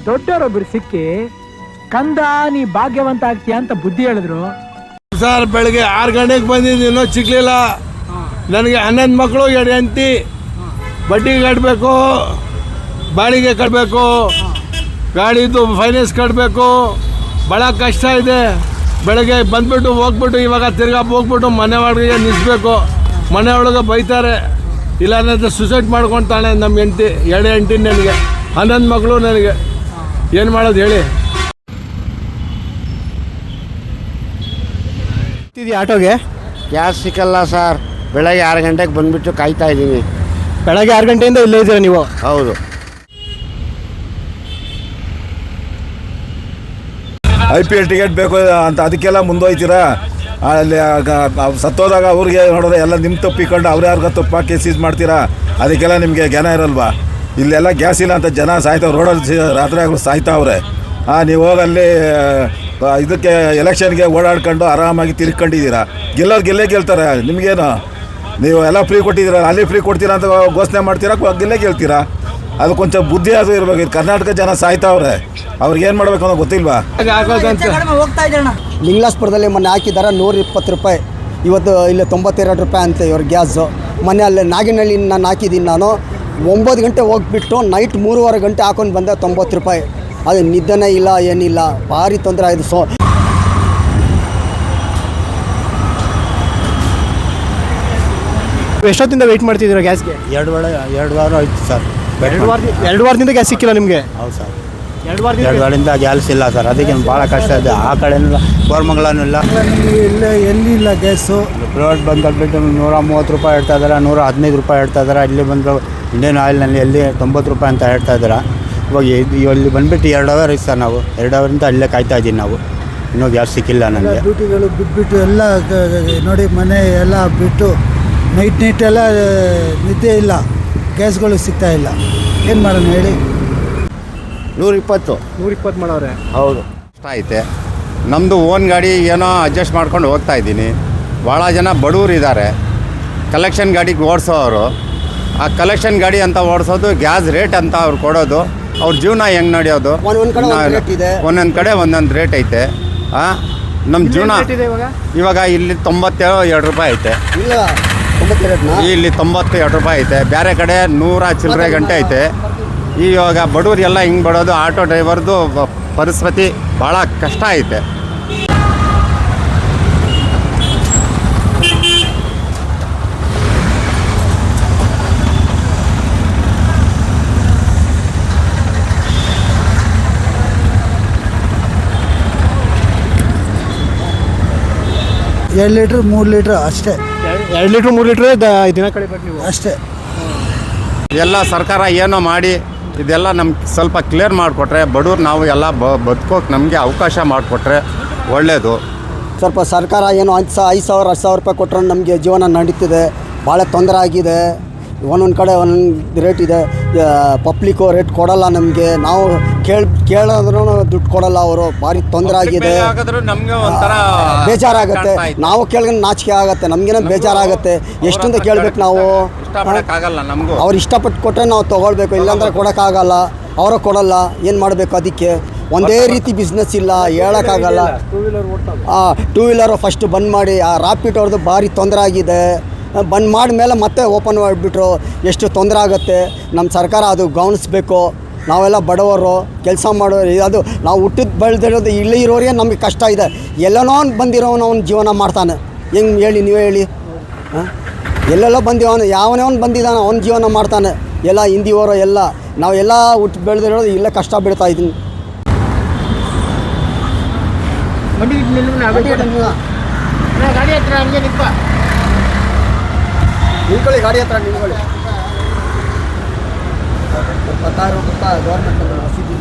ದೊಡ್ಡವರೊಬ್ರು ಸಿಕ್ಕಿ ಕಂದ ನೀ ಭಾಗ್ಯವಂತ ಆಗ್ತೀಯ ಅಂತ ಬುದ್ಧಿ ಹೇಳಿದ್ರು. ಸರ್ ಬೆಳಗ್ಗೆ 6 ಗಂಟೆಗೆ ಬಂದಿದ್ದು ಇನ್ನೂ ಸಿಗ್ಲಿಲ್ಲ. ನನಗೆ 11 ಮಕ್ಕಳು 2 ಹೆಂಡತಿ, ಬಡ್ಡಿ ಕಟ್ಟಬೇಕು, ಬಾಡಿಗೆ ಕಟ್ಟಬೇಕು, ಗಾಡಿದು ಫೈನಾನ್ಸ್ ಕಟ್ಟಬೇಕು, ಭಾಳ ಕಷ್ಟ ಇದೆ. ಬೆಳಗ್ಗೆ ಬಂದ್ಬಿಟ್ಟು ಹೋಗ್ಬಿಟ್ಟು ಇವಾಗ ತಿರ್ಗಾ ಹೋಗ್ಬಿಟ್ಟು ಮನೆ ಒಳಗೆ ನಿಲ್ಲಿಸ್ಬೇಕು. ಮನೆ ಒಳಗೆ ಬೈತಾರೆ, ಇಲ್ಲಾಂದ್ರೆ ಸುಸೈಡ್ ಮಾಡ್ಕೊತಾಳೆ ನಮ್ಮ ಹೆಂಡತಿ. 2 ಹೆಂಡತಿ ನನಗೆ, 11 ಮಕ್ಕಳು ನನಗೆ. ಏನು ಮಾಡೋದು ಹೇಳಿ? ಆಟೋಗೆ ಗ್ಯಾಸ್ ಸಿಕ್ಕಲ್ಲ ಸರ್. ಬೆಳಗ್ಗೆ 6 ಗಂಟೆಗೆ ಬಂದುಬಿಟ್ಟು ಕಾಯ್ತಾ ಇದ್ದೀನಿ. ಬೆಳಗ್ಗೆ 6 ಗಂಟೆಯಿಂದ ಇಲ್ಲೇ ಇದ್ದೀರಾ ನೀವು? ಹೌದು. IPL ಟಿಕೆಟ್ ಬೇಕು ಅಂತ ಅದಕ್ಕೆಲ್ಲ ಮುಂದೋಯ್ತೀರಾ? ಅಲ್ಲಿ ಸತ್ತೋದಾಗ ಅವ್ರಿಗೆ ನೋಡಿದ್ರೆ ಎಲ್ಲ ನಿಮ್ಮ ತಪ್ಪಿಕೊಂಡು ಅವ್ರು ಯಾರಿಗ ತಪ್ಪಾಕಿ ಸೀಸ್ ಮಾಡ್ತೀರಾ? ಅದಕ್ಕೆಲ್ಲ ನಿಮಗೆ ಜ್ಞಾನ ಇರಲ್ವಾ? ಇಲ್ಲೆಲ್ಲ ಗ್ಯಾಸ್ ಇಲ್ಲ ಅಂತ ಜನ ಸಾಯ್ತಾವ್ರೆ, ರೋಡಲ್ಲಿ ರಾತ್ರಿ ಆಗಲು ಸಾಯ್ತಾವ್ರೆ. ನೀವು ಹೋಗಲ್ಲಿ ಇದಕ್ಕೆ ಎಲೆಕ್ಷನ್ಗೆ ಓಡಾಡ್ಕೊಂಡು ಆರಾಮಾಗಿ ತಿರ್ಕೊಂಡಿದ್ದೀರಾ. ಗೆಲ್ಲೋರು ಗೆಲ್ತಾರೆ. ನಿಮಗೇನು, ನೀವು ಎಲ್ಲ ಫ್ರೀ ಕೊಟ್ಟಿದ್ದೀರ, ಅಲ್ಲಿ ಫ್ರೀ ಕೊಡ್ತೀರಾ ಅಂತ ಘೋಷಣೆ ಮಾಡ್ತೀರಾ, ಗೆಲ್ಲೇ ಗೆಲ್ತೀರಾ? ಅದು ಕೊಂಚ ಬುದ್ಧಿ ಅದು ಇರಬೇಕು. ಕರ್ನಾಟಕ ಜನ ಸಾಯ್ತಾವ್ರೆ, ಅವ್ರಿಗೆ ಏನು ಮಾಡಬೇಕು ಅನ್ನೋ ಗೊತ್ತಿಲ್ವಾ? ಲಿಂಗ್ಲಾಸ್ಪುರದಲ್ಲಿ ಮೊನ್ನೆ ಹಾಕಿದ್ದಾರೆ 120 ರೂಪಾಯಿ, ಇವತ್ತು ಇಲ್ಲಿ 92 ರೂಪಾಯಿ ಅಂತೆ ಇವ್ರ ಗ್ಯಾಸು. ಮೊನ್ನೆ ಅಲ್ಲಿ ನಾಗಿನಹಳ್ಳಿ ನಾನು ಹಾಕಿದ್ದೀನಿ. ನಾನು 9 ಗಂಟೆ ಹೋಗ್ಬಿಟ್ಟು ನೈಟ್ 3:15 ಗಂಟೆ ಹಾಕೊಂಡು ಬಂದೆ 90 ರೂಪಾಯಿ. ಅದು ನಿದ್ದೆನೇ ಇಲ್ಲ, ಏನಿಲ್ಲ, ಭಾರಿ ತೊಂದರೆ ಆಯಿತು. ಎಷ್ಟೊತ್ತಿಂದ ವೆಯ್ಟ್ ಮಾಡ್ತಿದ್ದೀರಾ ಗ್ಯಾಸ್ಗೆ? 2 ವಾರ ಆಯಿತು ಸರ್. 2 ವಾರದಿಂದ ಗ್ಯಾಸ್ ಸಿಕ್ಕಿಲ್ಲ ನಿಮಗೆ? ಹೌದು ಸರ್. 2 ವಾರದಿಂದ ಗ್ಯಾಸ್ ಇಲ್ಲ ಸರ್. ಅದಕ್ಕೆ ಭಾಳ ಕಷ್ಟ ಇದೆ. ಆ ಕಡೆಯಿಂದ ಕೋರ್ಮಂಗಲನೂ ಎಲ್ಲಿಲ್ಲ ಗ್ಯಾಸು. ಪ್ಲೋಟ್ ಬಂದುಬಿಟ್ಟು 130 ರೂಪಾಯಿ ಹೇಳ್ತಾ ಇದ್ದಾರೆ, 115 ರೂಪಾಯಿ ಹೇಳ್ತಾ ಇದ್ದಾರೆ. ಇಲ್ಲಿ ಬಂದು ಇಂಡಿಯನ್ ಆಯಿಲ್ನಲ್ಲಿ ಎಲ್ಲಿ 90 ರೂಪಾಯಿ ಅಂತ ಹೇಳ್ತಾ ಇದ್ದಾರೆ. ಇವಾಗ ಇಲ್ಲಿ ಬಂದುಬಿಟ್ಟು 2 ಅವರ್ ಇತ್ತು ಸರ್. ನಾವು 2 ಅವರಿಂದ ಅಲ್ಲೇ ಕಾಯ್ತಾ ಇದ್ದೀವಿ. ನಾವು ಇನ್ನೂ ಗ್ಯಾಸ್ ಸಿಕ್ಕಿಲ್ಲ ನನಗೆ. ಡ್ಯೂಟಿಗಳು ಬಿಟ್ಬಿಟ್ಟು ಎಲ್ಲ ನೋಡಿ, ಮನೆ ಎಲ್ಲ ಬಿಟ್ಟು ನೈಟ್ ಎಲ್ಲ ನಿದ್ದೆ ಇಲ್ಲ, ಗ್ಯಾಸ್ಗಳು ಸಿಗ್ತಾ ಇಲ್ಲ. ಏನು ಮಾಡೋಣ ಹೇಳಿ? 120 ಮಾಡೋರೆ. ಹೌದು, ಕಷ್ಟ ಐತೆ. ನಮ್ಮದು ಓನ್ ಗಾಡಿ ಏನೋ ಅಡ್ಜಸ್ಟ್ ಮಾಡ್ಕೊಂಡು ಹೋಗ್ತಾ ಇದ್ದೀನಿ. ಭಾಳ ಜನ ಬಡವರು ಇದ್ದಾರೆ, ಕಲೆಕ್ಷನ್ ಗಾಡಿಗೆ ಓಡಿಸೋರು. ಆ ಕಲೆಕ್ಷನ್ ಗಾಡಿ ಅಂತ ಓಡಿಸೋದು, ಗ್ಯಾಸ್ ರೇಟ್ ಅಂತ ಅವ್ರು ಕೊಡೋದು, ಅವ್ರ ಜೀವನ ಹೆಂಗೆ ನಡೆಯೋದು? ಒಂದೊಂದು ಕಡೆ ಒಂದೊಂದು ರೇಟ್ ಐತೆ. ನಮ್ಮ ಜೀವನ ಇವಾಗ ಇಲ್ಲಿ 92 ರೂಪಾಯಿ ಐತೆ, ಇಲ್ಲಿ 92 ರೂಪಾಯಿ ಐತೆ. ಬೇರೆ ಕಡೆ 100 ಚಿಲ್ಲರೆ ಗಂಟೆ ಐತೆ. ಇವಾಗ ಬಡವರೆಲ್ಲ ಹಿಂಗೆ ಬಡೋದು. ಆಟೋ ಡ್ರೈವರ್ದು ಪರಿಸ್ಥಿತಿ ಭಾಳ ಕಷ್ಟ ಐತೆ. ಎರಡು ಲೀಟ್ರ್ 3 ಲೀಟ್ರ್ ಅಷ್ಟೇ. 2 ಲೀಟ್ರ್ 3 ಲೀಟ್ರ್ ದಿನ ಕಳಿಬೇಕು ನೀವು ಅಷ್ಟೇ. ಎಲ್ಲ ಸರ್ಕಾರ ಏನೋ ಮಾಡಿ ಇದೆಲ್ಲ ನಮ್ಗೆ ಸ್ವಲ್ಪ ಕ್ಲಿಯರ್ ಮಾಡಿಕೊಟ್ರೆ, ಬಡವ್ರು ನಾವು ಎಲ್ಲ ಬದುಕೋಕೆ ನಮಗೆ ಅವಕಾಶ ಮಾಡಿಕೊಟ್ರೆ ಒಳ್ಳೆಯದು. ಸ್ವಲ್ಪ ಸರ್ಕಾರ ಏನೋ 5,000 10,000 ರೂಪಾಯಿ ಕೊಟ್ಟರೆ ನಮಗೆ ಜೀವನ ನಡೀತಿದೆ. ಭಾಳ ತೊಂದರೆ ಆಗಿದೆ. ಒಂದೊಂದು ಕಡೆ ಒಂದೊಂದು ರೇಟ್ ಇದೆ. ಪಬ್ಲಿಕ್ಕು ರೇಟ್ ಕೊಡಲ್ಲ ನಮಗೆ. ನಾವು ಕೇಳಿದ್ರೂ ದುಡ್ಡು ಕೊಡಲ್ಲ ಅವರು. ಭಾರಿ ತೊಂದರೆ ಆಗಿದೆ, ಬೇಜಾರಾಗುತ್ತೆ. ನಾವು ಕೇಳಿದ್ರೆ ನಾಚಿಕೆ ಆಗುತ್ತೆ, ನಮಗೇನೋ ಬೇಜಾರಾಗುತ್ತೆ. ಎಷ್ಟಂತ ಕೇಳಬೇಕು ನಾವು? ಅವ್ರು ಇಷ್ಟಪಟ್ಟು ಕೊಟ್ಟರೆ ನಾವು ತೊಗೊಳ್ಬೇಕು, ಇಲ್ಲಾಂದ್ರೆ ಕೊಡೋಕ್ಕಾಗಲ್ಲ. ಅವರು ಕೊಡಲ್ಲ, ಏನು ಮಾಡಬೇಕು? ಅದಕ್ಕೆ ಒಂದೇ ರೀತಿ ಬಿಸ್ನೆಸ್ ಇಲ್ಲ, ಹೇಳೋಕ್ಕಾಗಲ್ಲ. 2 ವೀಲರು ಫಸ್ಟ್ ಬಂದ್ ಮಾಡಿ, ಆ ರಾಪಿಡ್ ಅವ್ರದ್ದು ಭಾರಿ ತೊಂದರೆ ಆಗಿದೆ. ಬಂದ್ ಮಾಡಿದ್ಮೇಲೆ ಮತ್ತೆ ಓಪನ್ ಮಾಡಿಬಿಟ್ರು, ಎಷ್ಟು ತೊಂದರೆ ಆಗುತ್ತೆ. ನಮ್ಮ ಸರ್ಕಾರ ಅದು ಗಮನಿಸ್ಬೇಕು. ನಾವೆಲ್ಲ ಬಡವರು, ಕೆಲಸ ಮಾಡೋರು. ಅದು ನಾವು ಹುಟ್ಟಿದ ಬೆಳೆದಿರೋದು ಇಲ್ಲಿ ಇರೋರಿಗೆ ನಮಗೆ ಕಷ್ಟ ಇದೆ. ಎಲ್ಲನೋ ಬಂದಿರೋನು ಅವ್ನು ಜೀವನ ಮಾಡ್ತಾನೆ. ಹೆಂಗೆ ಹೇಳಿ, ನೀವೇ ಹೇಳಿ? ಎಲ್ಲೆಲ್ಲೋ ಬಂದಿವನು, ಯಾವನೇ ಅವ್ನು ಬಂದಿದ್ದಾನೆ, ಅವ್ನು ಜೀವನ ಮಾಡ್ತಾನೆ. ಎಲ್ಲ ಹಿಂದಿಯವರು ಎಲ್ಲ ನಾವೆಲ್ಲ ಹುಟ್ಟು ಬೆಳೆದಿರೋದು ಇಲ್ಲೇ ಕಷ್ಟ ಬೀಳ್ತಾ ಇದ್ದೀನಿ. ಗಾಡಿ ಹತ್ರ ಹಂಗೆ ನಿಂತ್ಕೊಳ್ಳಿ, ಗಾಡಿ ಹತ್ರ ನಿಂತ್ಕೊಳ್ಳಿ. 26 ರೂಪಾಯಿ ಗೌರ್ಮೆಂಟ್ ರಸೀದಿ.